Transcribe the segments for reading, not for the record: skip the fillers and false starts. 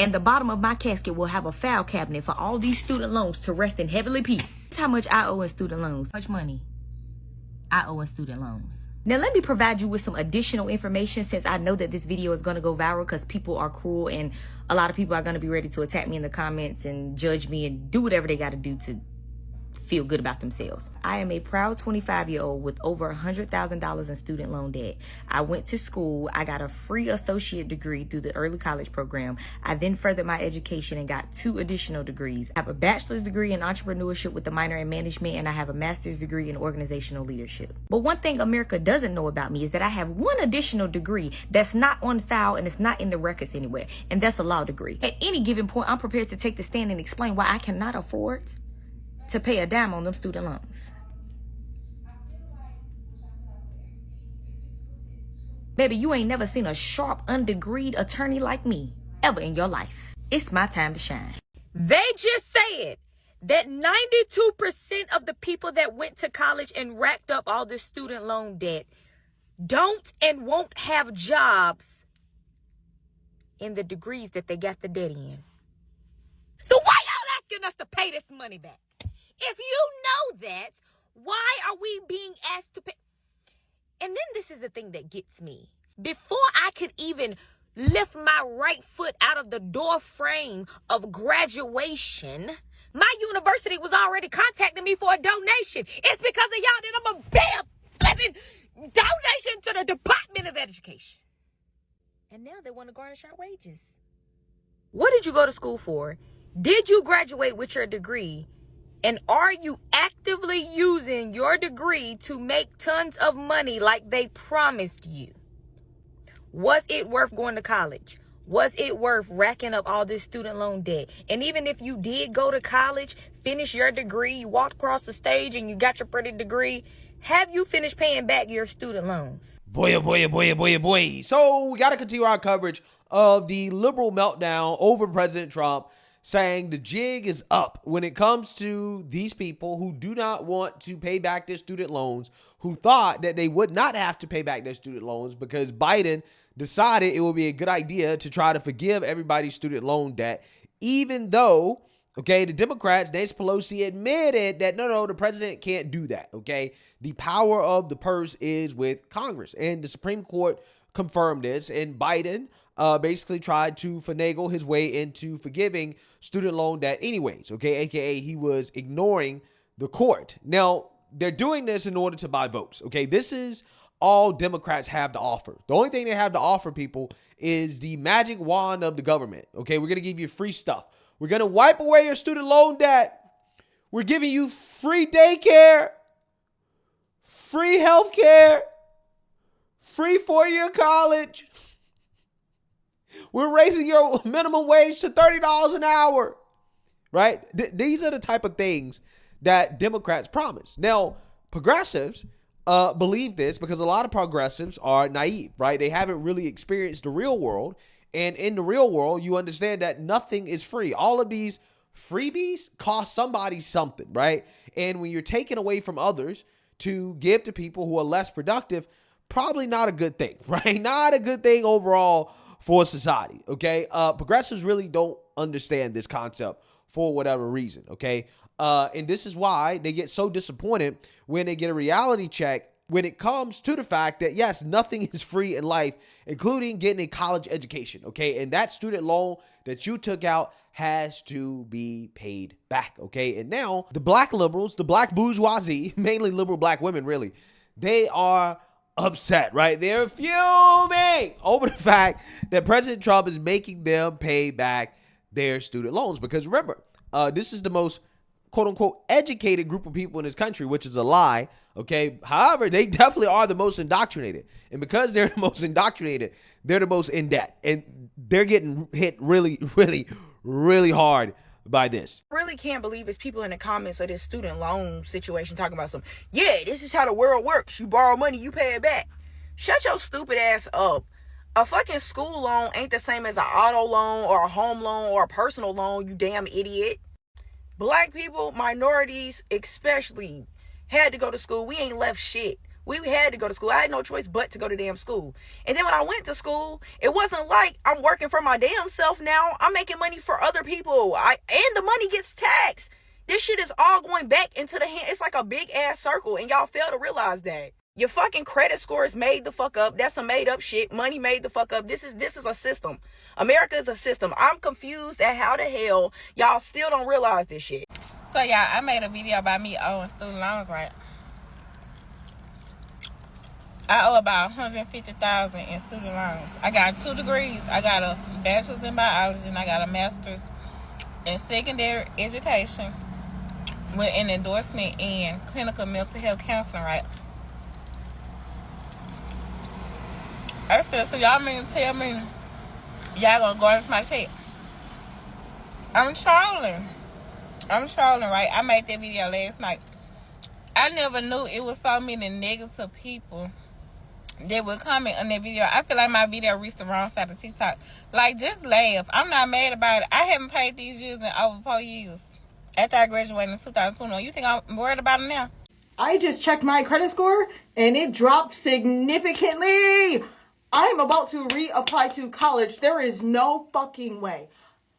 And the bottom of my casket will have a file cabinet for all these student loans to rest in heavenly peace. That's how much I owe in student loans. How much money I owe in student loans. Now let me provide you with some additional information, since I know that this video is going to go viral because people are cruel and a lot of people are going to be ready to attack me in the comments and judge me and do whatever they got to do to feel good about themselves. I am a proud 25-year-old with over $100,000 in student loan debt. I went to school. I got a free associate degree through the early college program. I then furthered my education and got 2 additional degrees. I have a bachelor's degree in entrepreneurship with a minor in management, and I have a master's degree in organizational leadership. But one thing America doesn't know about me is that I have 1 additional degree that's not on file and it's not in the records anywhere, and that's a law degree. At any given point, I'm prepared to take the stand and explain why I cannot afford to pay a dime on them student loans. Baby, you ain't never seen a sharp, undegreed attorney like me ever in your life. It's my time to shine. They just said that 92% of the people that went to college and racked up all this student loan debt don't and won't have jobs in the degrees that they got the debt in. So why y'all asking us to pay this money back? If you know that, why are we being asked to pay? And then this is the thing that gets me. Before I could even lift my right foot out of the door frame of graduation, my university was already contacting me for a donation. It's because of y'all that I'm a bam flipping donation to the Department of Education. And now they want to garnish our wages. What did you go to school for? Did you graduate with your degree? And are you actively using your degree to make tons of money like they promised you? Was it worth going to college? Was it worth racking up all this student loan debt? And even if you did go to college, finish your degree, you walked across the stage and you got your pretty degree, have you finished paying back your student loans? Boy, oh boy, oh boy, oh boy, oh boy. So we got to continue our coverage of the liberal meltdown over President Trump, saying the jig is up when it comes to these people who do not want to pay back their student loans, who thought that they would not have to pay back their student loans because Biden decided it would be a good idea to try to forgive everybody's student loan debt, even though, okay, the Democrats, Nancy Pelosi, admitted that no, the president can't do that, okay? The power of the purse is with Congress, and the Supreme Court confirmed this, and Biden basically tried to finagle his way into forgiving student loan debt anyways, okay? AKA he was ignoring the court. Now, they're doing this in order to buy votes, okay? This is all Democrats have to offer. The only thing they have to offer people is the magic wand of the government, okay? We're going to give you free stuff. We're going to wipe away your student loan debt. We're giving you free daycare, free health care, free 4-year college. We're raising your minimum wage to $30 an hour, right? These are the type of things that Democrats promise. Now, progressives believe this because a lot of progressives are naive, right? They haven't really experienced the real world. And in the real world, you understand that nothing is free. All of these freebies cost somebody something, right? And when you're taking away from others to give to people who are less productive, probably not a good thing, right? Not a good thing overall for society, okay? Progressives really don't understand this concept for whatever reason, okay? And this is why they get so disappointed when they get a reality check when it comes to the fact that, yes, nothing is free in life, including getting a college education, okay? And that student loan that you took out has to be paid back, okay? And now the black liberals, the black bourgeoisie, mainly liberal black women, really, they are upset, right? They're fuming over the fact that President Trump is making them pay back their student loans. Because remember, this is the most quote unquote educated group of people in this country, which is a lie. Okay. However, they definitely are the most indoctrinated. And because they're the most indoctrinated, they're the most in debt. And they're getting hit really, really, really hard by this. I really can't believe it's people in the comments of this student loan situation talking about yeah, this is how the world works. You borrow money, you pay it back. Shut your stupid ass up. A fucking school loan ain't the same as an auto loan or a home loan or a personal loan, you damn idiot. Black people, minorities especially, had to go to school. We ain't left shit. We had to go to school. I had no choice but to go to damn school. And then when I went to school, it wasn't like I'm working for my damn self now. I'm making money for other people. And the money gets taxed. This shit is all going back into the hand. It's like a big ass circle, and y'all fail to realize that. Your fucking credit score is made the fuck up. That's some made up shit. Money made the fuck up. This is a system. America is a system. I'm confused at how the hell y'all still don't realize this shit. So y'all, I made a video about me owing student loans, right? I owe about $150,000 in student loans. I got 2 degrees. I got a bachelor's in biology and I got a master's in secondary education with an endorsement in clinical mental health counseling, right? I said, so y'all mean to tell me y'all gonna garnish my check? I'm trolling, right? I made that video last night. I never knew it was so many negative people that would comment on that video. I feel like my video reached the wrong side of TikTok. Like, just laugh. I'm not mad about it. I haven't paid these years in over 4 years. After I graduated in 2021. You think I'm worried about it now? I just checked my credit score and it dropped significantly. I'm about to reapply to college. There is no fucking way.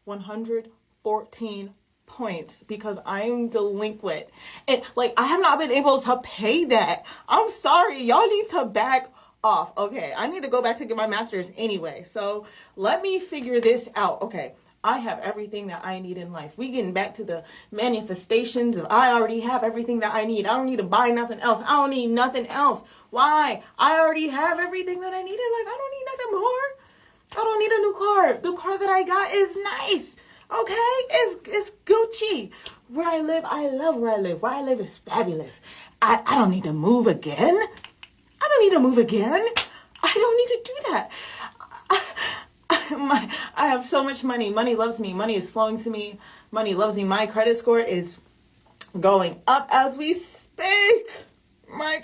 114 points because I'm delinquent. And like, I have not been able to pay that. I'm sorry. Y'all need to back off. Okay, I need to go back to get my master's anyway. So let me figure this out. Okay, I have everything that I need in life. We getting back to the manifestations of I already have everything that I need. I don't need to buy nothing else. I don't need nothing else. Why? I already have everything that I need in life. I don't need nothing more. I don't need a new car. The car that I got is nice. Okay, it's Gucci. Where I live, I love where I live. Where I live is fabulous. I don't need to move again. I don't need to move again. I don't need to do that. I have so much money. Money loves me. Money is flowing to me. Money loves me. My credit score is going up as we speak. My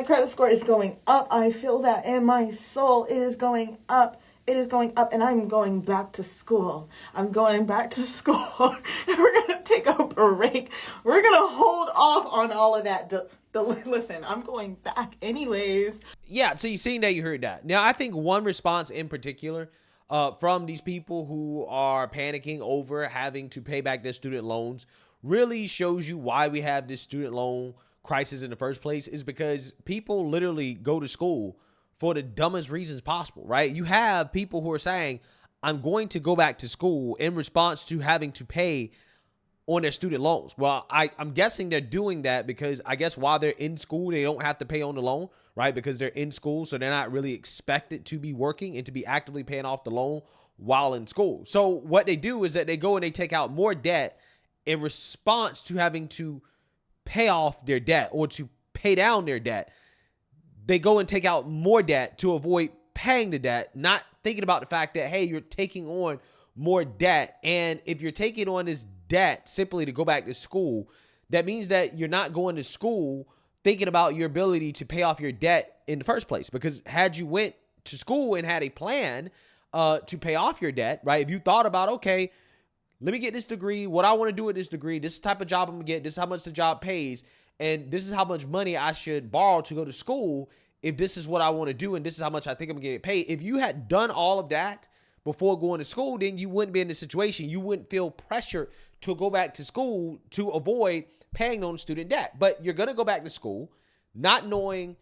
credit score is going up. I feel that in my soul. It is going up. It is going up, and I'm going back to school. I'm going back to school. And we're going to take a break. We're going to hold off on all of that. Listen, I'm going back anyways. Yeah, so you seen that, you heard that. Now, I think one response in particular from these people who are panicking over having to pay back their student loans really shows you why we have this student loan crisis in the first place, is because people literally go to school for the dumbest reasons possible, right? You have people who are saying, I'm going to go back to school in response to having to pay on their student loans. Well, I'm guessing they're doing that because I guess while they're in school, they don't have to pay on the loan, right? Because they're in school, so they're not really expected to be working and to be actively paying off the loan while in school. So what they do is that they go and they take out more debt in response to having to pay off their debt or to pay down their debt. They go and take out more debt to avoid paying the debt, not thinking about the fact that, hey, you're taking on more debt. And if you're taking on this debt simply to go back to school, that means that you're not going to school thinking about your ability to pay off your debt in the first place. Because had you went to school and had a plan to pay off your debt, right? If you thought about, okay, let me get this degree, what I want to do with this degree, this type of job I'm gonna get, this is how much the job pays, and this is how much money I should borrow to go to school if this is what I want to do, and this is how much I think I'm gonna get paid. If you had done all of that before going to school, then you wouldn't be in this situation. You wouldn't feel pressure to go back to school to avoid paying on student debt. But you're gonna go back to school not knowing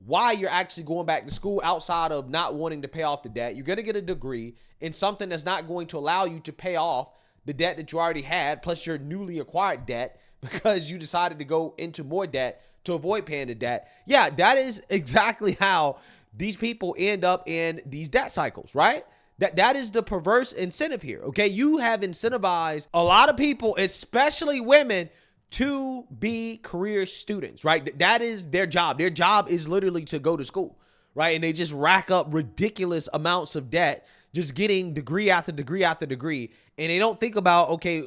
why you're actually going back to school outside of not wanting to pay off the debt. You're gonna get a degree in something that's not going to allow you to pay off the debt that you already had, plus your newly acquired debt, because you decided to go into more debt to avoid paying the debt. Yeah, that is exactly how these people end up in these debt cycles, right? That is the perverse incentive here, okay? You have incentivized a lot of people, especially women, to be career students, right? That is their job. Their job is literally to go to school, right? And they just rack up ridiculous amounts of debt, just getting degree after degree after degree. And they don't think about, okay,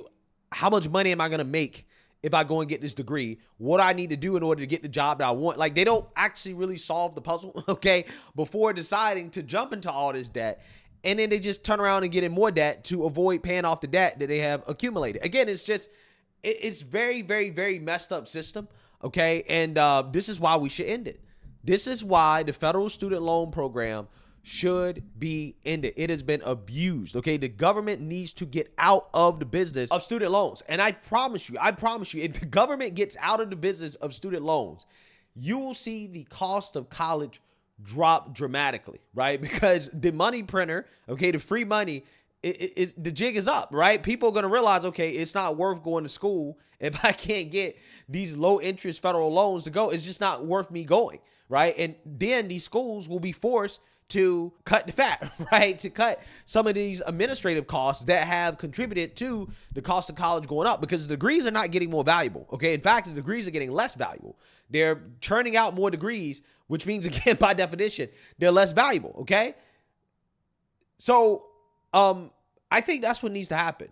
how much money am I going to make if I go and get this degree? What do I need to do in order to get the job that I want? Like, they don't actually really solve the puzzle, okay, before deciding to jump into all this debt. And then they just turn around and get in more debt to avoid paying off the debt that they have accumulated. Again, it's just, it's very, very, very messed up system. Okay. And this is why we should end it. This is why the federal student loan program should be ended. It has been abused. Okay. The government needs to get out of the business of student loans. And I promise you, if the government gets out of the business of student loans, you will see the cost of college drop dramatically, right? Because the money printer, okay, the free money, the jig is up, right? People are going to realize, okay, it's not worth going to school if I can't get these low interest federal loans to go. It's just not worth me going, right? And then these schools will be forced to cut the fat, right? To cut some of these administrative costs that have contributed to the cost of college going up, because the degrees are not getting more valuable, okay? In fact, the degrees are getting less valuable. They're churning out more degrees, which means, again, by definition, they're less valuable, okay? So, I think that's what needs to happen,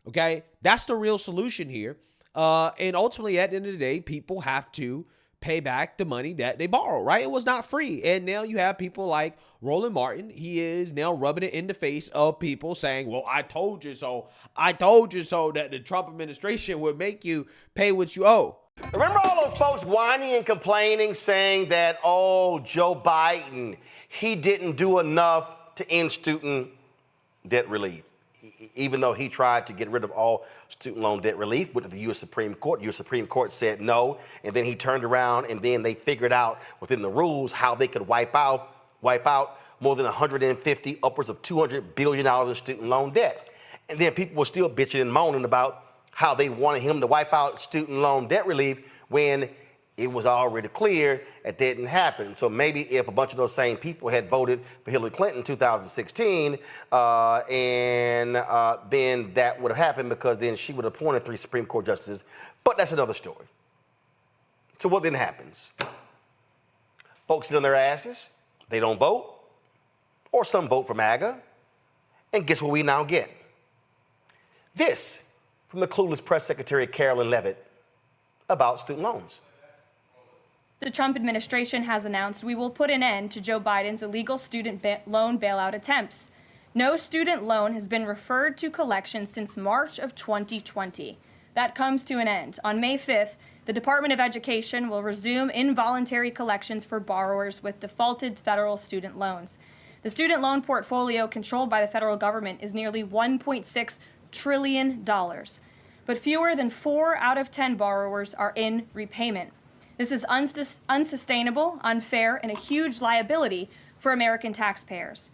okay? That's the real solution here. And ultimately, at the end of the day, people have to pay back the money that they borrow, right? It was not free. And now you have people like Roland Martin. He is now rubbing it in the face of people saying, well, I told you so. I told you so that the Trump administration would make you pay what you owe. Remember all those folks whining and complaining, saying that, oh, Joe Biden, he didn't do enough to end student debt relief, even though he tried to get rid of all student loan debt relief with the U.S. Supreme Court. U.S. Supreme Court said no, and then he turned around, and then they figured out within the rules how they could wipe out more than 150, upwards of $200 billion in student loan debt. And then people were still bitching and moaning about how they wanted him to wipe out student loan debt relief when it was already clear it didn't happen. So maybe if a bunch of those same people had voted for Hillary Clinton in 2016, then that would have happened, because then she would have appointed 3 Supreme Court justices. But that's another story. So what then happens? Folks sit on their asses, they don't vote, or some vote for MAGA, and guess what we now get? This from the clueless press secretary Carolyn Levitt about student loans. The Trump administration has announced we will put an end to Joe Biden's illegal student loan bailout attempts. No student loan has been referred to collections since March of 2020. That comes to an end. On May 5th, the Department of Education will resume involuntary collections for borrowers with defaulted federal student loans. The student loan portfolio controlled by the federal government is nearly $1.6 trillion, but fewer than 4 out of 10 borrowers are in repayment. This is unsustainable, unfair, and a huge liability for American taxpayers.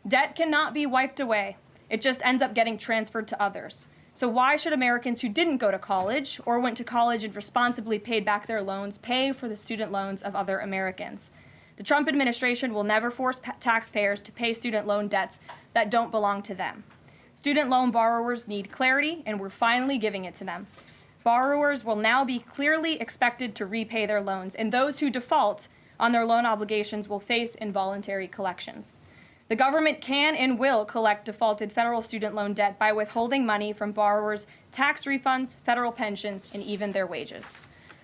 Debt cannot be wiped away. It just ends up getting transferred to others. So why should Americans who didn't go to college or went to college and responsibly paid back their loans pay for the student loans of other Americans? The Trump administration will never force taxpayers to pay student loan debts that don't belong to them. Student loan borrowers need clarity, and we're finally giving it to them. Borrowers will now be clearly expected to repay their loans, and those who default on their loan obligations will face involuntary collections. The government can and will collect defaulted federal student loan debt by withholding money from borrowers, tax refunds, federal pensions, and even their wages.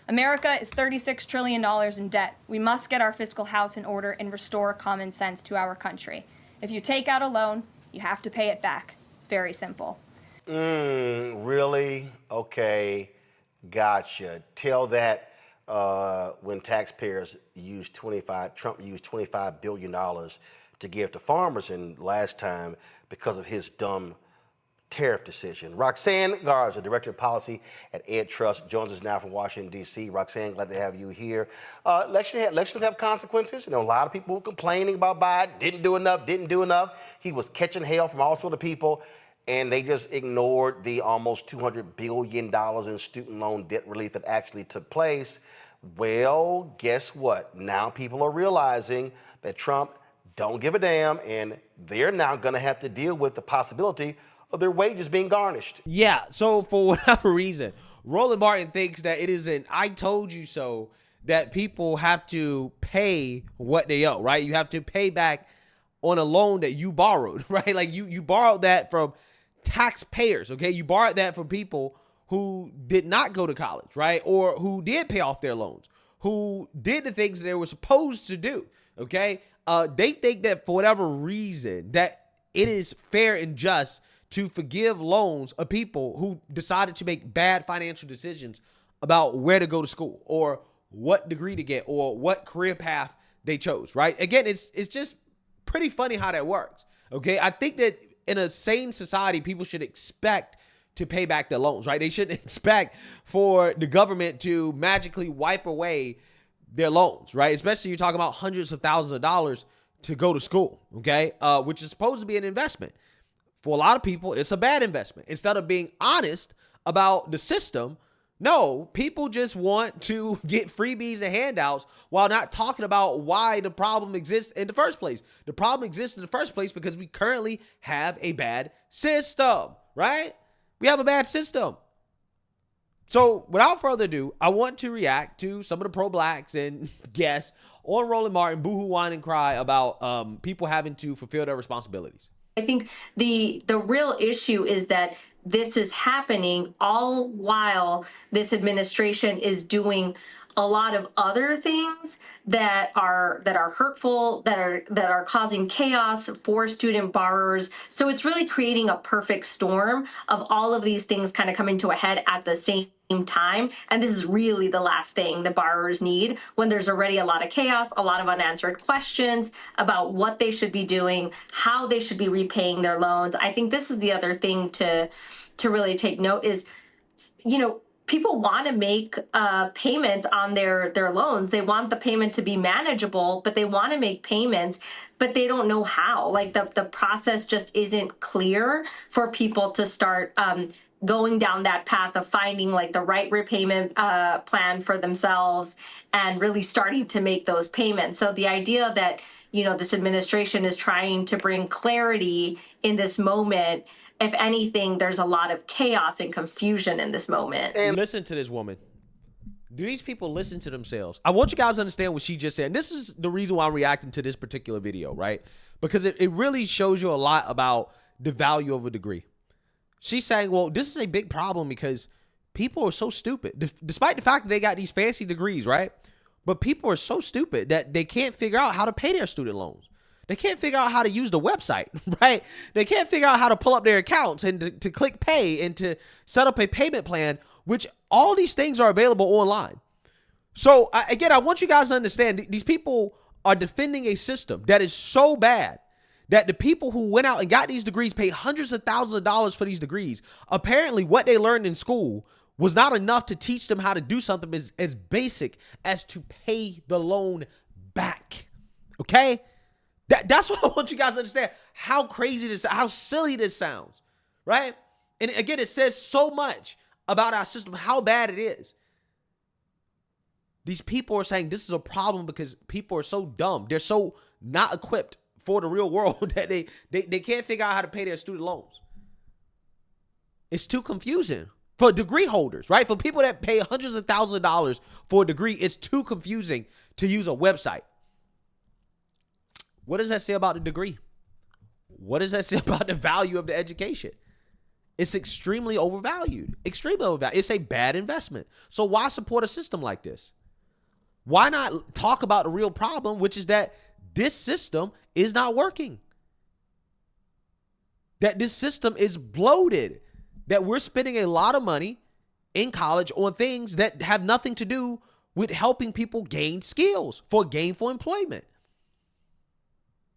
America is $36 trillion in debt. We must get our fiscal house in order and restore common sense to our country. If you take out a loan, you have to pay it back. It's very simple. Really? Okay, gotcha. Tell that when taxpayers Trump used $25 billion to give to farmers, and last time because of his dumb tariff decision. Roxanne Garza, Director of Policy at Ed Trust, joins us now from Washington, D.C. Roxanne, glad to have you here. Elections have consequences. You know, a lot of people complaining about Biden, didn't do enough. He was catching hell from all sorts of people, and they just ignored the almost $200 billion in student loan debt relief that actually took place. Well, guess what? Now people are realizing that Trump don't give a damn, and they're now going to have to deal with the possibility of their wages being garnished. Yeah, so for whatever reason, Roland Martin thinks that it is an I told you so, that people have to pay what they owe, right? You have to pay back on a loan that you borrowed, right? Like you borrowed that from taxpayers, okay? You borrowed that from people who did not go to college, right? Or who did pay off their loans, who did the things that they were supposed to do, okay? They think that for whatever reason that it is fair and just to forgive loans of people who decided to make bad financial decisions about where to go to school or what degree to get or what career path they chose, right? Again, it's just pretty funny how that works, okay? I think that in a sane society, people should expect to pay back their loans, right? They shouldn't expect for the government to magically wipe away their loans, right? Especially you're talking about hundreds of thousands of dollars to go to school, okay? Which is supposed to be an investment. For a lot of people, it's a bad investment. Instead of being honest about the system, no, people just want to get freebies and handouts while not talking about why the problem exists in the first place. The problem exists in the first place because we currently have a bad system, right? We have a bad system. So without further ado, I want to react to some of the pro-blacks and guests on Roland Martin, boohoo, whine, and cry about people having to fulfill their responsibilities. I think the real issue is that this is happening all while this administration is doing a lot of other things that are hurtful, that are causing chaos for student borrowers. So it's really creating a perfect storm of all of these things kind of coming to a head at the same time. And this is really the last thing the borrowers need when there's already a lot of chaos, a lot of unanswered questions about what they should be doing, how they should be repaying their loans. I think this is the other thing to really take note is, you know, people want to make payments on their loans. They want the payment to be manageable, but they want to make payments, but they don't know how. Like the process just isn't clear for people to start going down that path of finding like the right repayment plan for themselves and really starting to make those payments. So the idea that, you know, this administration is trying to bring clarity in this moment, if anything, there's a lot of chaos and confusion in this moment. And listen to this woman. Do these people listen to themselves? I want you guys to understand what she just said. And this is the reason why I'm reacting to this particular video, right? Because it really shows you a lot about the value of a degree. She's saying, well, this is a big problem because people are so stupid. Despite the fact that they got these fancy degrees, right? But people are so stupid that they can't figure out how to pay their student loans. They can't figure out how to use the website, right? They can't figure out how to pull up their accounts and to click pay and to set up a payment plan, which all these things are available online. So again, I want you guys to understand these people are defending a system that is so bad that the people who went out and got these degrees paid hundreds of thousands of dollars for these degrees. Apparently what they learned in school was not enough to teach them how to do something as basic as to pay the loan back. Okay? That's what I want you guys to understand. How crazy this, how silly this sounds, right? And again, it says so much about our system, how bad it is. These people are saying this is a problem because people are so dumb. They're so not equipped for the real world that they can't figure out how to pay their student loans. It's too confusing for degree holders, right? For people that pay hundreds of thousands of dollars for a degree, it's too confusing to use a website. What does that say about the degree? What does that say about the value of the education? It's extremely overvalued. Extremely overvalued. It's a bad investment. So why support a system like this? Why not talk about the real problem, which is that this system is not working? That this system is bloated. That we're spending a lot of money in college on things that have nothing to do with helping people gain skills for gainful employment.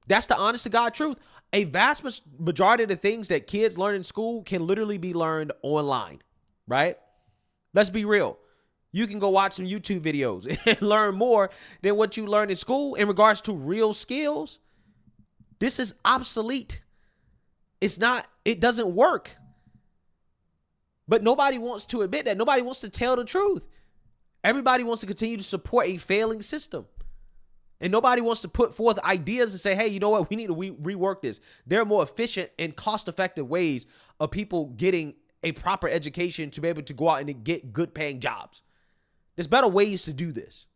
That's the honest to God truth. A vast majority of the things that kids learn in school can literally be learned online, right? Let's be real. You can go watch some YouTube videos and learn more than what you learned in school in regards to real skills. This is obsolete. It's not, it doesn't work. But nobody wants to admit that. Nobody wants to tell the truth. Everybody wants to continue to support a failing system. And nobody wants to put forth ideas and say, hey, you know what? We need to rework this. There are more efficient and cost-effective ways of people getting a proper education to be able to go out and get good paying jobs. There's better ways to do this.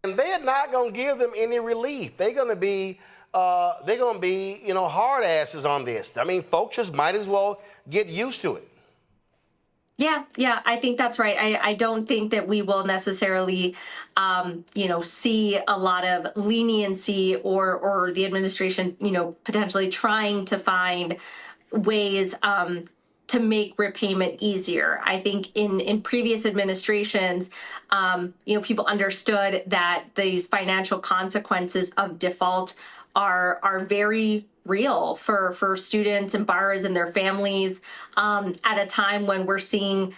And they're not going to give them any relief. They're going to be, hard asses on this. I mean, folks just might as well get used to it. Yeah, I think that's right. I don't think that we will necessarily, see a lot of leniency or the administration, potentially trying to find ways to make repayment easier. I think in previous administrations, people understood that these financial consequences of default are very real for students and borrowers and their families, at a time when we're seeing,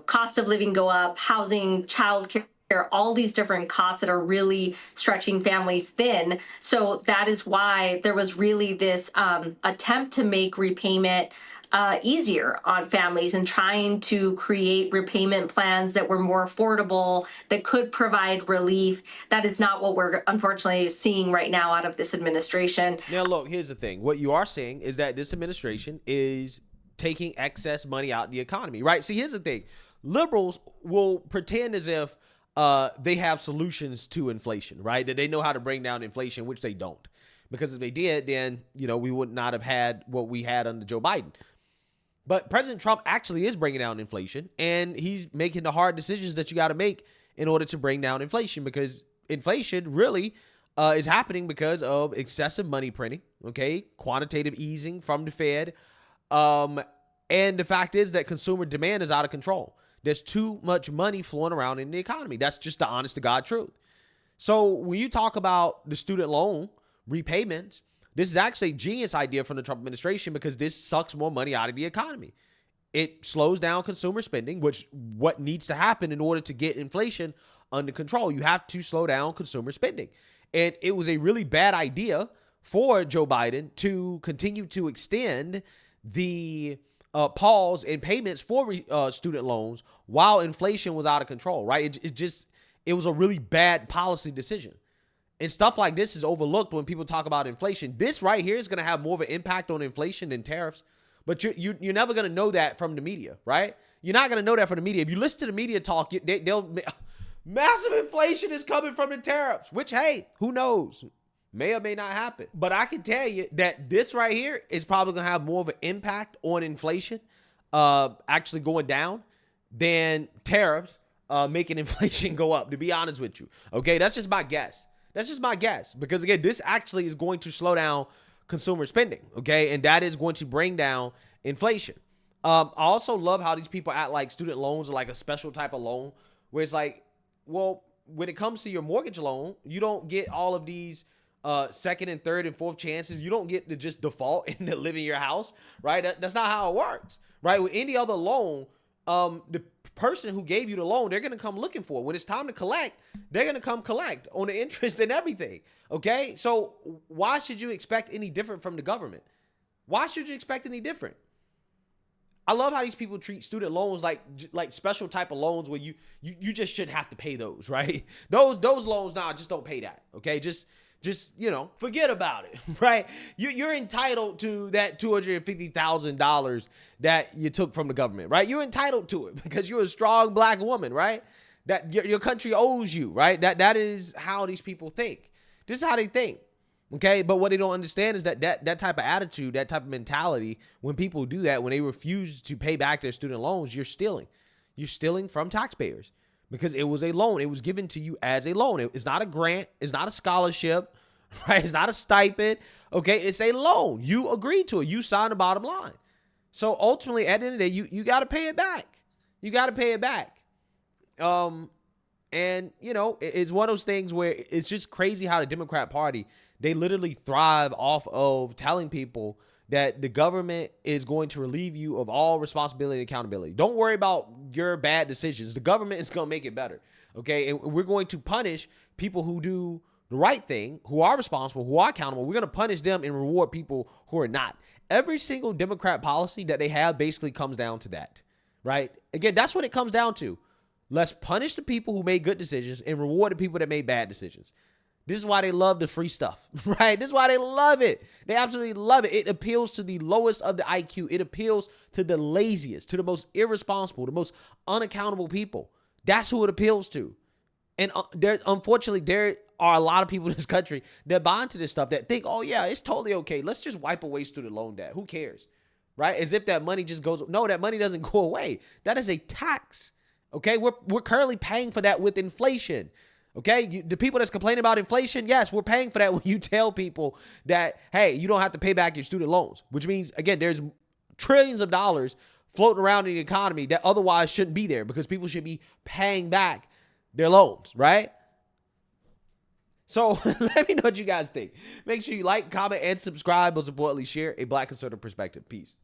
cost of living go up, housing, childcare, all these different costs that are really stretching families thin. So that is why there was really this attempt to make repayment easier on families and trying to create repayment plans that were more affordable, that could provide relief. That is not what we're unfortunately seeing right now out of this administration. Now, look, here's the thing. What you are seeing is that this administration is taking excess money out of the economy, right? See, here's the thing. Liberals will pretend as if they have solutions to inflation, right? That they know how to bring down inflation, which they don't. Because if they did, then, we would not have had what we had under Joe Biden. But President Trump actually is bringing down inflation, and he's making the hard decisions that you got to make in order to bring down inflation, because inflation really is happening because of excessive money printing, okay, quantitative easing from the Fed, and the fact is that consumer demand is out of control. There's too much money flowing around in the economy. That's just the honest to God truth. So when you talk about the student loan repayments, this is actually a genius idea from the Trump administration, because this sucks more money out of the economy. It slows down consumer spending, which what needs to happen in order to get inflation under control. You have to slow down consumer spending. And it was a really bad idea for Joe Biden to continue to extend the pause in payments for student loans while inflation was out of control, right? It was a really bad policy decision. And stuff like this is overlooked when people talk about inflation. This right here is going to have more of an impact on inflation than tariffs. But you're never going to know that from the media, right? You're not going to know that from the media. If you listen to the media talk, they'll massive inflation is coming from the tariffs, which, hey, who knows? May or may not happen. But I can tell you that this right here is probably going to have more of an impact on inflation actually going down than tariffs making inflation go up, to be honest with you. Okay, that's just my guess. That's just my guess, because again, this actually is going to slow down consumer spending, okay? And that is going to bring down inflation. I also love how these people act like student loans are like a special type of loan, where it's like, well, when it comes to your mortgage loan, you don't get all of these second and third and fourth chances. You don't get to just default and to live in your house, right? That's not how it works, right? With any other loan, the person who gave you the loan, they're going to come looking for it. When it's time to collect, they're going to come collect on the interest and everything. Okay. So why should you expect any different from the government? Why should you expect any different? I love how these people treat student loans like special type of loans where you just shouldn't have to pay those, right? Those loans, just don't pay that. Okay. Just forget about it, right? You're entitled to that $250,000 that you took from the government, right? You're entitled to it because you're a strong black woman, right? That your country owes you, right? That is how these people think. This is how they think, okay? But what they don't understand is that type of attitude, that type of mentality, when people do that, when they refuse to pay back their student loans, you're stealing. You're stealing from taxpayers. Because it was a loan. It was given to you as a loan. It's not a grant. It's not a scholarship, right? It's not a stipend. Okay, it's a loan. You agreed to it. You signed the bottom line. So ultimately, at the end of the day, you got to pay it back. You got to pay it back. And it's one of those things where it's just crazy how the Democrat Party, they literally thrive off of telling people that the government is going to relieve you of all responsibility and accountability. Don't worry about your bad decisions. The government is going to make it better, okay? And we're going to punish people who do the right thing, who are responsible, who are accountable. We're going to punish them and reward people who are not. Every single Democrat policy that they have basically comes down to that, right? Again, that's what it comes down to. Let's punish the people who made good decisions and reward the people that made bad decisions. This is why they love the free stuff, right? This is why they love it. They absolutely love it. It appeals to the lowest of the IQ. It appeals to the laziest, to the most irresponsible, the most unaccountable people. That's who it appeals to. And unfortunately, there are a lot of people in this country that buy into this stuff, that think, oh yeah, it's totally okay. Let's just wipe away student loan debt. Who cares, right? As if that money just goes. No, that money doesn't go away. That is a tax, okay? We're currently paying for that with inflation. Okay, the people that's complaining about inflation, yes, we're paying for that when you tell people that, hey, you don't have to pay back your student loans, which means, again, there's trillions of dollars floating around in the economy that otherwise shouldn't be there because people should be paying back their loans, right? So let me know what you guys think. Make sure you like, comment, and subscribe. Most importantly, share a Black conservative perspective. Peace.